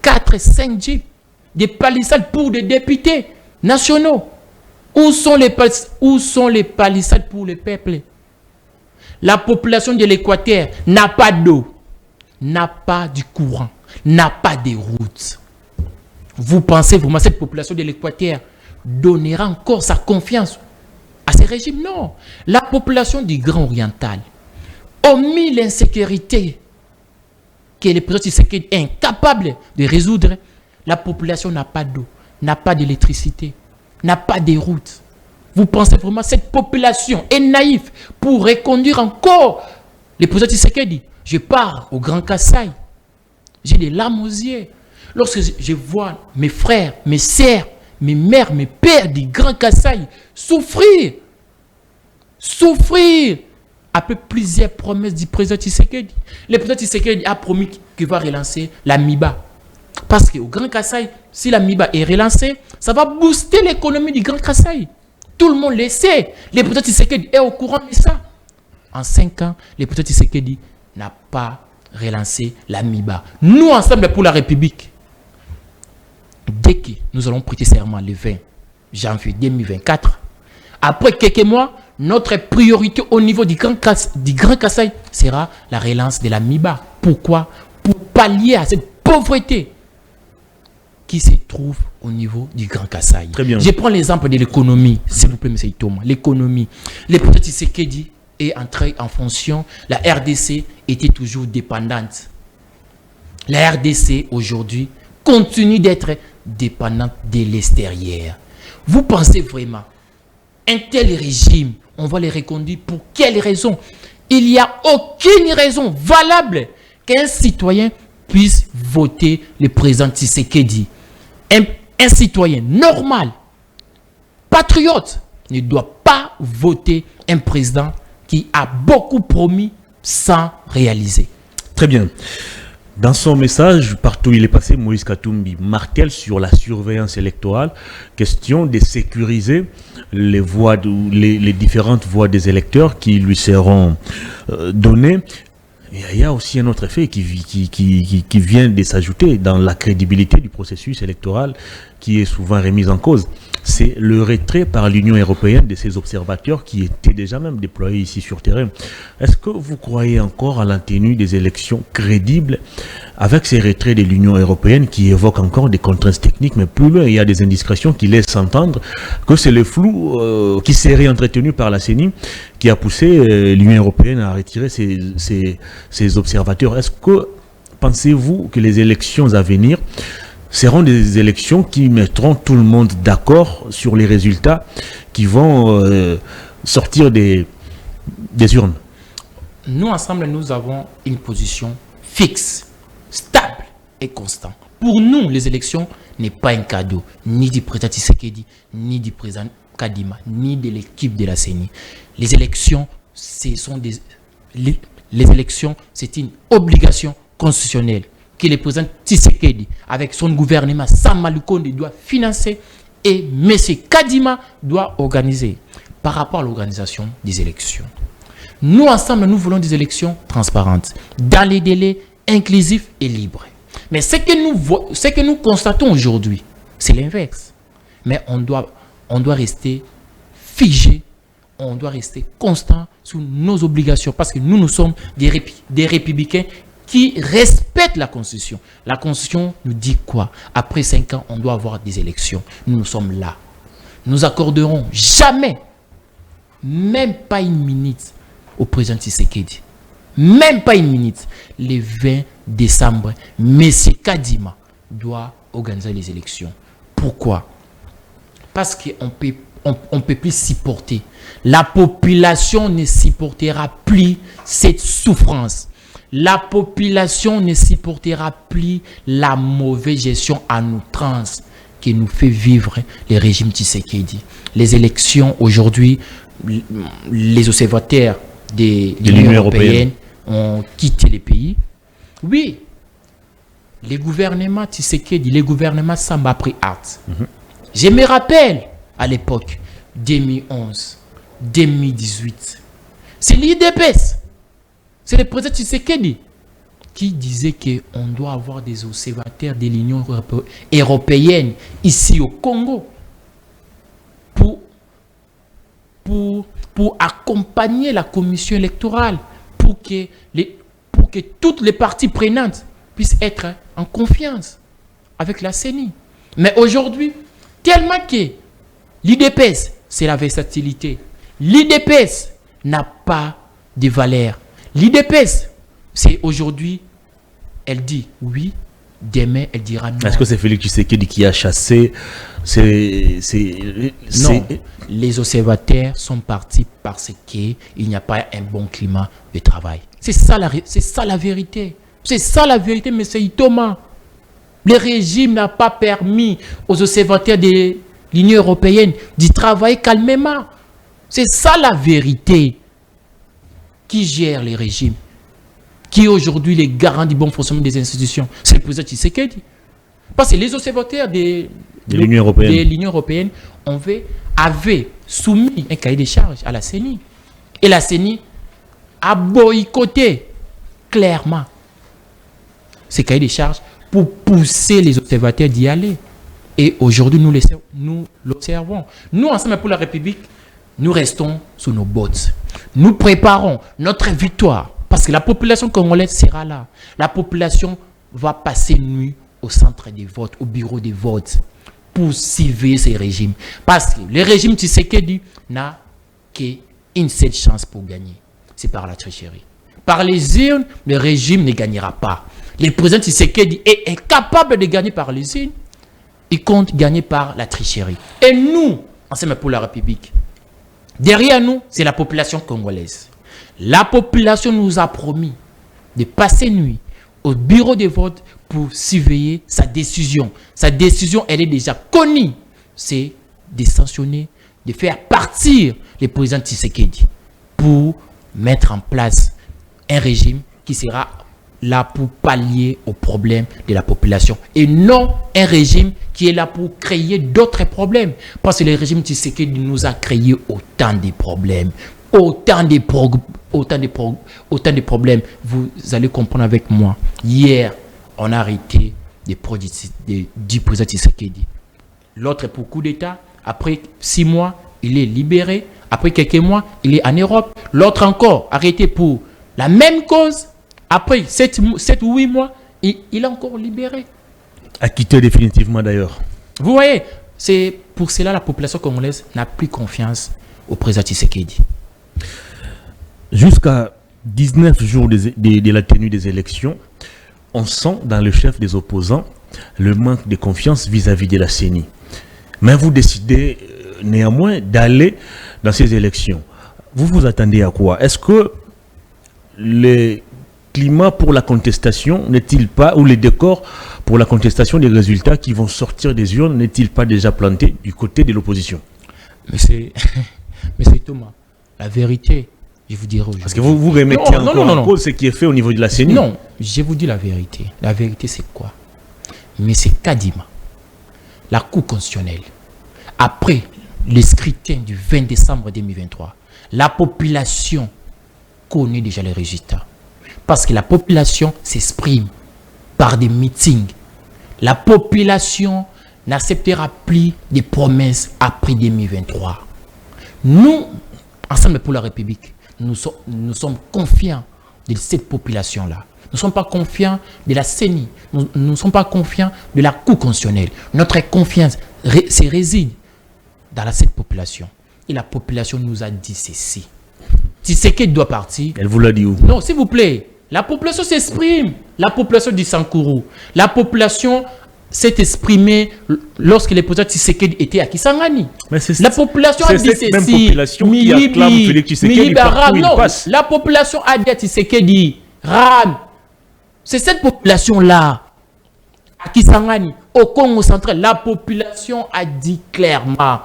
4 et 5 jeeps, des palissades pour des députés nationaux. Où sont les palissades pour le peuple? La population de l'Équateur n'a pas d'eau, n'a pas du courant, n'a pas de routes. Vous pensez vraiment que cette population de l'Équateur donnera encore sa confiance à ces régimes? Non. La population du Grand Oriental, hormis l'insécurité que le président Tshisekedi est incapable de résoudre, la population n'a pas d'eau, n'a pas d'électricité, n'a pas de routes. Vous pensez vraiment que cette population est naïve pour reconduire encore le président Tshisekedi? Je pars au Grand Kasaï, j'ai des larmes aux yeux. Lorsque je vois mes frères, mes sœurs, mes mères, mes pères du Grand Kasaï souffrir, après plusieurs promesses du président Tshisekedi. Le président Tshisekedi a promis qu'il va relancer la MIBA. Parce qu'au Grand Kasaï, si la MIBA est relancée, ça va booster l'économie du Grand Kasaï. Tout le monde le sait. Le président Tshisekedi est au courant de ça. En 5 ans, le président Tshisekedi n'a pas relancé la MIBA. Nous, Ensemble pour la République, dès que nous allons prêter serment le 20 janvier 2024, après quelques mois, notre priorité au niveau du Grand Kasaï sera la relance de la MIBA. Pourquoi? Pour pallier à cette pauvreté qui se trouve au niveau du Grand Kasaï. Très bien. Je prends l'exemple de l'économie, s'il vous plaît, M. Thomas. L'économie. Le président Tshisekedi est entré en fonction. La RDC était toujours dépendante. La RDC, aujourd'hui, continue d'être dépendante de l'extérieur. Vous pensez vraiment, un tel régime, on va les reconduire pour quelle raison? Il n'y a aucune raison valable qu'un citoyen puisse voter le président Tshisekedi. Un citoyen normal, patriote, ne doit pas voter un président qui a beaucoup promis sans réaliser. Très bien. Dans son message, partout où il est passé, Moïse Katumbi martèle sur la surveillance électorale, question de sécuriser les voix, les différentes voix des électeurs qui lui seront données. Et il y a aussi un autre effet qui vient de s'ajouter dans la crédibilité du processus électoral qui est souvent remise en cause. c'est le retrait par l'Union européenne de ces observateurs qui étaient déjà même déployés ici sur terrain. Est-ce que vous croyez encore à la tenue des élections crédibles avec ces retraits de l'Union européenne qui évoquent encore des contraintes techniques, mais plus loin, il y a des indiscrétions qui laissent entendre que c'est le flou qui serait entretenu par la CENI qui a poussé l'Union européenne à retirer ces observateurs. Est-ce que pensez-vous que les élections à venir seront des élections qui mettront tout le monde d'accord sur les résultats qui vont sortir des urnes? Nous, ensemble, nous avons une position fixe, stable et constante. Pour nous, les élections n'est pas un cadeau, ni du président Tshisekedi, ni du président Kadima, ni de l'équipe de la CENI. Les élections, les élections, c'est une obligation constitutionnelle que le président Tshisekedi, avec son gouvernement, Sama Lukonde, doit financer et M. Kadima doit organiser. Par rapport à l'organisation des élections, nous, ensemble, nous voulons des élections transparentes, dans les délais inclusifs et libres. Mais ce que nous constatons aujourd'hui, c'est l'inverse. Mais on doit rester figé, on doit rester constant sur nos obligations, parce que nous sommes des républicains qui respectent la Constitution. La Constitution nous dit quoi? Après 5 ans, on doit avoir des élections. Nous sommes là. Nous accorderons jamais, même pas une minute, au président Tshisekedi. Même pas une minute. Le 20 décembre, M. Kadima doit organiser les élections. Pourquoi? Parce qu'on ne peut plus supporter. La population ne supportera plus cette souffrance. La population ne supportera plus la mauvaise gestion à outrance qui nous fait vivre le régime Tshisekedi. Les élections aujourd'hui, les observateurs de l'Union européenne ont quitté les pays. Oui, les gouvernements Tshisekedi, les gouvernements Samba a pris acte. Je me rappelle à l'époque, 2011, 2018, c'est l'IDPS. C'est le président Tshisekedi qui disait qu'on doit avoir des observateurs de l'Union européenne ici au Congo pour accompagner la commission électorale, pour que toutes les parties prenantes puissent être en confiance avec la CENI. Mais aujourd'hui, tellement que l'IDPS, c'est la versatilité. L'IDPS n'a pas de valeur. L'IDPS, c'est aujourd'hui, elle dit oui, demain, elle dira non. Est-ce que c'est Félix Tshisekedi qui a chassé Non, les observateurs sont partis parce qu'il n'y a pas un bon climat de travail. C'est ça la vérité. C'est ça la vérité, M. Itoma. Le régime n'a pas permis aux observateurs de l'Union européenne d'y travailler calmement. C'est ça la vérité. Qui gère les régimes? Qui aujourd'hui les garant du bon fonctionnement des institutions? C'est le président Tshisekedi. Parce que les observateurs de l'Union européenne avaient soumis un cahier de charges à la CENI. Et la CENI a boycotté clairement ces cahiers de charges pour pousser les observateurs d'y aller. Et aujourd'hui, nous l'observons. Nous, ensemble pour la République, nous restons sous nos bottes. Nous préparons notre victoire. Parce que la population congolaise sera là. La population va passer nuit au centre des votes, au bureau des votes, pour surveiller ces régimes. Parce que le régime Tshisekedi n'a qu'une seule chance pour gagner. C'est par la tricherie. Par les urnes, le régime ne gagnera pas. Le président Tshisekedi est capable de gagner par les urnes. Il compte gagner par la tricherie. Et nous, ensemble pour la République, derrière nous, c'est la population congolaise. La population nous a promis de passer nuit au bureau de vote pour surveiller sa décision. Sa décision, elle est déjà connue. C'est de sanctionner, de faire partir le président Tshisekedi pour mettre en place un régime qui sera là pour pallier aux problèmes de la population et non un régime qui est là pour créer d'autres problèmes. Parce que le régime Tshisekedi nous a créé autant de problèmes. Autant de problèmes. Vous allez comprendre avec moi. Hier, on a arrêté des produits du président Tshisekedi. L'autre pour coup d'État, Après 6 mois, il est libéré. Après quelques mois, il est en Europe. L'autre encore, arrêté pour la même cause. Après 7 ou 8 mois, il est encore libéré. Acquitté définitivement d'ailleurs. Vous voyez, c'est pour cela la population congolaise n'a plus confiance au président Tshisekedi. Jusqu'à 19 jours de la tenue des élections, on sent dans le chef des opposants le manque de confiance vis-à-vis de la CENI. Mais vous décidez néanmoins d'aller dans ces élections. Vous vous attendez à quoi? Est-ce que le climat pour la contestation n'est-il pas, ou les décors pour la contestation des résultats qui vont sortir des urnes n'est-il pas déjà planté du côté de l'opposition? Mais c'est Thomas, la vérité, je vous dirai aujourd'hui. Parce que vous remettez en cause ce qui est fait au niveau de la CENI. Non, je vous dis la vérité. La vérité, c'est quoi? Mais c'est Kadima, la Cour constitutionnelle, après le scrutin du 20 décembre 2023, la population connaît déjà les résultats. Parce que la population s'exprime par des meetings. La population n'acceptera plus des promesses après 2023. Nous, Ensemble pour la République, nous sommes confiants de cette population-là. Nous ne sommes pas confiants de la CENI. Nous ne sommes pas confiants de la Cour constitutionnelle. Notre confiance réside dans cette population. Et la population nous a dit ceci. Tshisekedi doit partir. Elle vous l'a dit où? Non, s'il vous plaît. La population s'exprime. La population dit Sankourou. La population s'est exprimée lorsque le président Tshisekedi était à Kisangani. La population a dit ceci. Même population qui acclame Félix Tshisekedi partout où il passe. La population a dit à Tshisekedi, Ram. C'est cette population-là, à Kisangani, au Congo central, la population a dit clairement,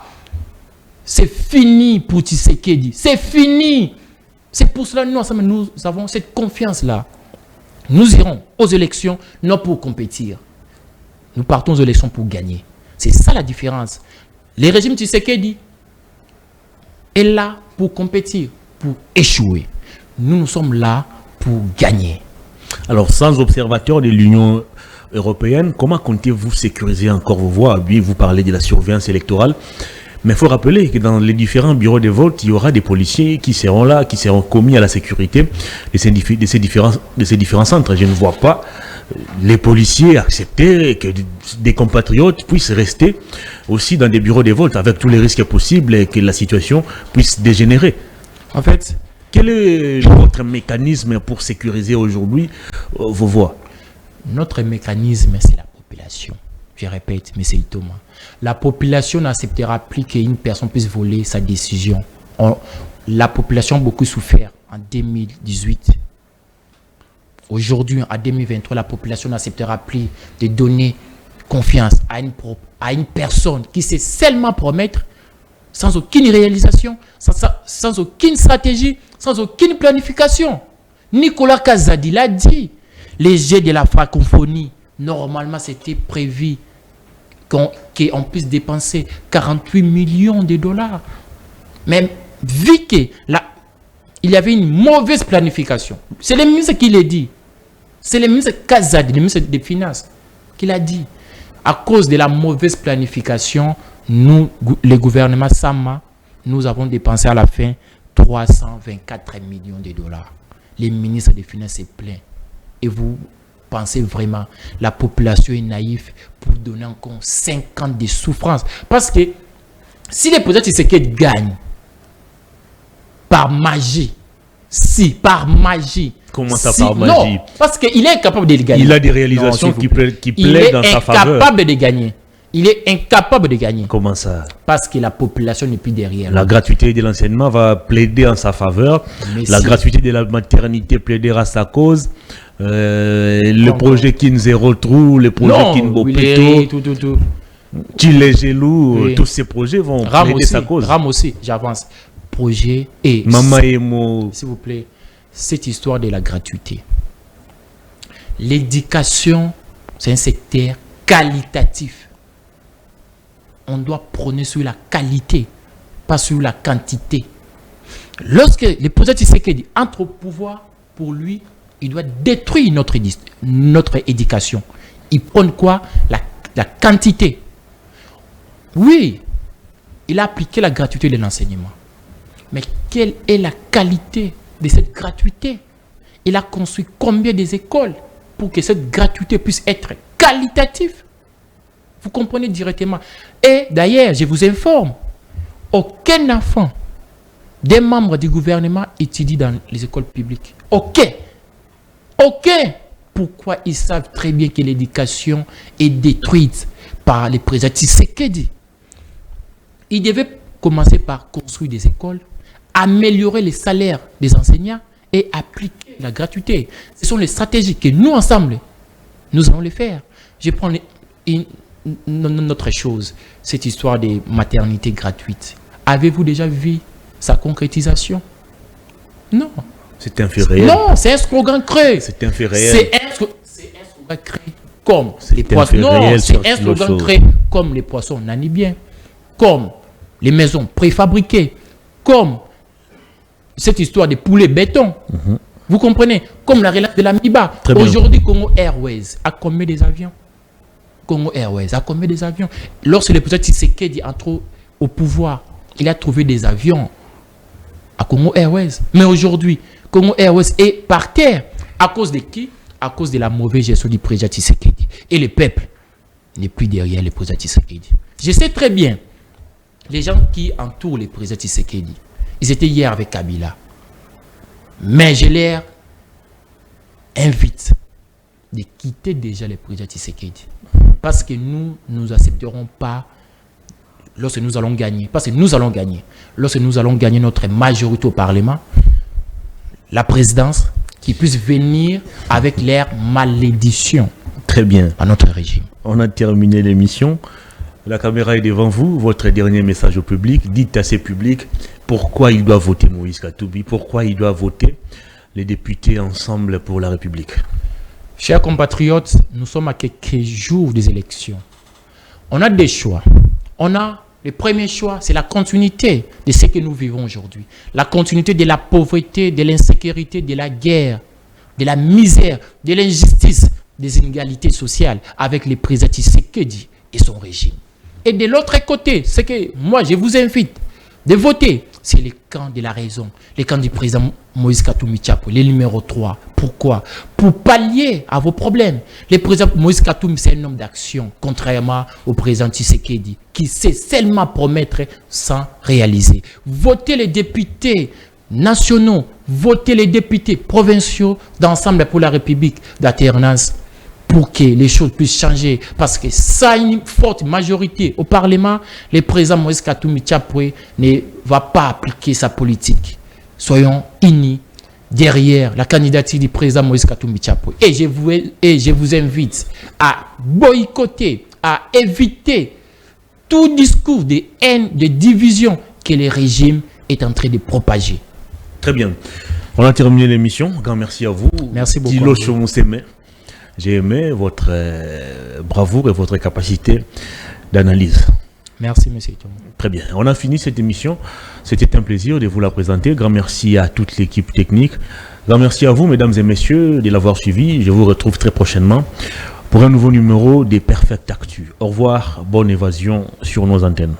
c'est fini pour Tshisekedi, c'est fini. C'est pour cela que nous avons cette confiance-là. Nous irons aux élections, non pour compétir. Nous partons aux élections pour gagner. C'est ça la différence. Le régime Tshisekedi est là pour compétir, pour échouer. Nous sommes là pour gagner. Alors, sans observateur de l'Union européenne, comment comptez-vous sécuriser encore vos voix? Oui, vous parlez de la surveillance électorale, mais il faut rappeler que dans les différents bureaux de vote, il y aura des policiers qui seront là, qui seront commis à la sécurité de ces différents centres. Je ne vois pas les policiers accepter que des compatriotes puissent rester aussi dans des bureaux de vote avec tous les risques possibles et que la situation puisse dégénérer. En fait, quel est votre mécanisme pour sécuriser aujourd'hui vos voix? Notre mécanisme, c'est la population. Je répète, mais c'est Thomas. La population n'acceptera plus qu'une personne puisse voler sa décision. La population a beaucoup souffert en 2018. Aujourd'hui, en 2023, la population n'acceptera plus de donner confiance à une personne qui sait seulement promettre sans aucune réalisation, sans aucune stratégie, sans aucune planification. Nicolas Kazadi l'a dit. Les jets de la francophonie, normalement, c'était prévu qu'on puisse dépenser 48 millions de dollars. Mais vu qu'il y avait une mauvaise planification, c'est le ministre qui l'a dit. C'est le ministre Kazadi, le ministre des Finances, qui l'a dit. À cause de la mauvaise planification, nous, le gouvernement Sama, nous avons dépensé à la fin 324 millions de dollars. Les ministres des Finances se plaignent. Et vous pensez vraiment la population est naïve pour donner encore 5 ans de souffrance? Parce que si les présidents Tshisekedi gagnent par magie, par magie. Comment ça par magie? Non, parce qu'il est incapable de gagner. Il a des réalisations qui plaident dans sa faveur. Il est incapable de gagner. Il est incapable de gagner. Comment ça? Parce que la population n'est plus derrière. La gratuité de l'enseignement va plaider en sa faveur. Mais la gratuité de la maternité plaidera à sa cause. Le projet Kin Zero Trou, le projet Kin Bopito, tout. Chile Gelou, tous ces projets vont plaider sa cause. Ram aussi, j'avance. Projet et... Mama Emo. S'il vous plaît, cette histoire de la gratuité. L'éducation, c'est un secteur qualitatif. On doit prôner sur la qualité, pas sur la quantité. Lorsque le président Tshisekedi entre au pouvoir, pour lui, il doit détruire notre éducation. Il prône quoi? La quantité. Oui, il a appliqué la gratuité de l'enseignement. Mais quelle est la qualité de cette gratuité? Il a construit combien des écoles pour que cette gratuité puisse être qualitative? Vous comprenez directement. Et d'ailleurs, je vous informe, aucun enfant des membres du gouvernement étudie dans les écoles publiques. Aucun. Pourquoi? Ils savent très bien que l'éducation est détruite par les présidents Tshisekedi. Ils devaient commencer par construire des écoles, améliorer les salaires des enseignants et appliquer la gratuité. Ce sont les stratégies que nous, ensemble, nous allons les faire. Je prends une autre chose, cette histoire des maternités gratuites. Avez-vous déjà vu sa concrétisation? Non. C'est un fait réel. Non, c'est un slogan créé. C'est un fait réel. C'est un slogan créé comme les poissons. Non, c'est un slogan créé comme les poissons namibiens, comme les maisons préfabriquées, comme cette histoire des poulets béton. Vous comprenez? Comme la relation de la MIBA. Aujourd'hui, Congo Airways a combien des avions? Congo Airways a combien des avions? Lorsque le président Tshisekedi entre au pouvoir, il a trouvé des avions à Congo Airways. Mais aujourd'hui, Congo Airways est par terre. À cause de qui? À cause de la mauvaise gestion du président Tshisekedi. Et le peuple n'est plus derrière le président Tshisekedi. Je sais très bien, les gens qui entourent le président Tshisekedi, ils étaient hier avec Kabila. Mais je les invite de quitter déjà le président Tshisekedi. Parce que nous n'accepterons pas lorsque nous allons gagner. Parce que nous allons gagner. Lorsque nous allons gagner notre majorité au Parlement, la présidence qui puisse venir avec l'air malédiction. Très bien. À notre régime. On a terminé l'émission. La caméra est devant vous. Votre dernier message au public. Dites à ces publics pourquoi ils doivent voter Moïse Katumbi, pourquoi ils doivent voter les députés Ensemble pour la République. Chers compatriotes, nous sommes à quelques jours des élections. On a des choix. Le premier choix, c'est la continuité de ce que nous vivons aujourd'hui. La continuité de la pauvreté, de l'insécurité, de la guerre, de la misère, de l'injustice, des inégalités sociales avec le président Tshisekedi et son régime. Et de l'autre côté, c'est que moi, je vous invite de voter. C'est le camp de la raison, le camp du président Moïse Katumbi Tchapwe, le numéro 3. Pourquoi? Pour pallier à vos problèmes. Le président Moïse Katumbi, c'est un homme d'action, contrairement au président Tshisekedi, qui sait seulement promettre sans réaliser. Votez les députés nationaux, votez les députés provinciaux d'Ensemble pour la République d'alternance pour que les choses puissent changer. Parce que ça, une forte majorité au Parlement, le président Moïse Katumbi Tchapwe ne va pas appliquer sa politique. Soyons unis derrière la candidature du président Moïse Katumbi Tchapwe. Et je vous invite à boycotter, à éviter tout discours de haine, de division que le régime est en train de propager. Très bien. On a terminé l'émission. Grand merci à vous. Merci beaucoup. Dilo Chomousseme. J'ai aimé votre bravoure et votre capacité d'analyse. Merci, monsieur. Très bien. On a fini cette émission. C'était un plaisir de vous la présenter. Grand merci à toute l'équipe technique. Grand merci à vous, mesdames et messieurs, de l'avoir suivi. Je vous retrouve très prochainement pour un nouveau numéro des Perfect Actu. Au revoir. Bonne évasion sur nos antennes.